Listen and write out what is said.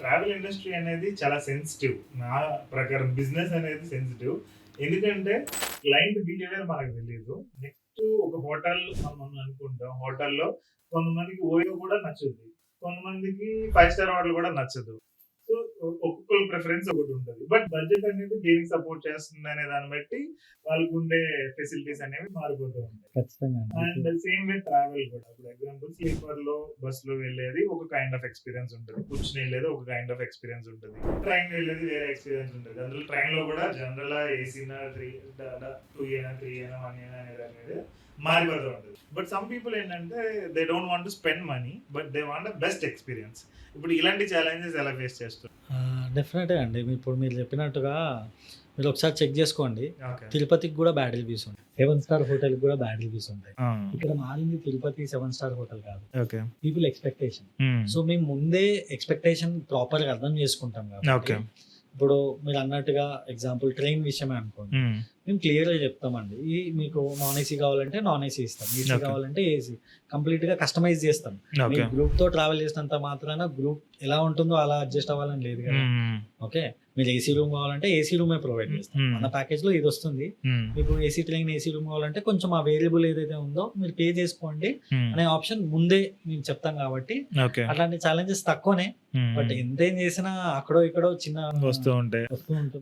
Travel industry అనేది చాలా sensitive. నా ప్రకారం బిజినెస్ అనేది సెన్సిటివ్. ఎందుకంటే క్లయింట్ బిహేవియర్ మనకు తెలీదు. నెక్స్ట్ ఒక హోటల్ మనం అనుకుంటాం. హోటల్‌లో కొంతమందికి ఓయో కూడా నచ్చుద్ది. కొంతమందికి 5 స్టార్ హోటల్ కూడా నచ్చదు. సో, ఒక్కొక్కళ్ళ ప్రిఫరెన్స్ ఒకటుంటది. బట్ బడ్జెట్ అనేది దేనికి సపోర్ట్ చేస్తుందనే దాన్ని బట్టి వాళ్ళకుండే ఫెసిలిటీస్ అనేవి మారిపోతూ ఉంటాయి. ఖచ్చితంగా అండి. అండ్ సేమ్ వే ట్రావెల్ కూడా. ఇప్పుడు ఎగ్జాంపుల్ స్లీపర్‌లో, బస్‌లో వెళ్ళేది ఒక కైండ్ ఆఫ్ ఎక్స్‌పీరియన్స్ ఉంటది. కూర్చొని వెళ్ళేది ఒక కైండ్ ఆఫ్ ఎక్స్‌పీరియన్స్ ఉంటది. ట్రైన్ వెళ్ళేది వేరే ఎక్స్‌పీరియన్స్ ఉంటది. అందులో ట్రైన్‌లో కూడా జనరల్‌గా ఏసీనా 2 ఏనా, 3 ఏనా, 1 ఏనా అనే దాని మీద మారిపోతూ ఉంటది. బట్ సమ్ పీపుల్ ఏంటంటే they don't want to spend money but they want the best experience. ఇప్పుడు ఇలాంటి ఛాలెంజెస్ ఎలా ఫేస్ చేస్తారు? డెఫినెట్‌గా అండి. ఇప్పుడు మీరు చెప్పినట్టుగా మీరు ఒకసారి చెక్ చేసుకోండి. ఓకే. తిరుపతికి కూడా బ్యాడ్ రివ్యూస్ ఉంటాయి. 7 స్టార్ హోటల్‌కి కూడా బ్యాడ్ రివ్యూస్ ఉంటాయి. ఆ! ఇక్కడ మారింది తిరుపతి 7 స్టార్ హోటల్ కాదు. ఓకే. People expectation. హ్మ్. సో, మేము ముందే ఎక్స్‌పెక్టేషన్ ప్రాపర్‌గా అర్థం చేసుకుంటాం కాబట్టి ఓకే. ఇప్పుడు మీరన్నట్టుగా ఎగ్జాంపుల్ ట్రైన్ విషయమే అనుకోండి. హ్మ్. మేము క్లియర్‌గా చెప్తామండి. మీకు నాన్ ఏసీ కావాలంటే నాన్ ఏసీ ఇస్తాం. AC okay. కావాలంటే ఏసీ. కంప్లీట్‌గా కస్టమైజ్ చేస్తాం. ఓకే. మీరు గ్రూప్‌తో ట్రావెల్ చేసినంత మాత్రాన గ్రూప్ ఎలా ఉంటుందో అలా అడ్జస్ట్ అవ్వాలని లేదు కదా! హ్మ్. ఓకే. మీరు ఏసీ రూమ్ కావాలంటే ఏసీ రూమే ప్రొవైడ్ చేస్తాం. హ్మ్. మన ప్యాకేజ్‌లో ఇదొస్తుంది. హ్మ్. మీకు ఏసీ ట్రైన్, ఏసీ రూమ్ కావాలంటే కొంచెం ఆ వేరియబుల్ ఏదైతే ఉందో మీరు పే చేసుకోండి హ్మ్. అనే ఆప్షన్ ముందే మేము చెప్తాం కాబట్టి ఓకే. అట్లాంటి ఛాలెంజెస్ తక్కువనే. బట్ ఎంతేం చేసినా అక్కడో ఇక్కడో చిన్న వస్తూ ఉంటాయి. వస్తూ ఉంటుంది.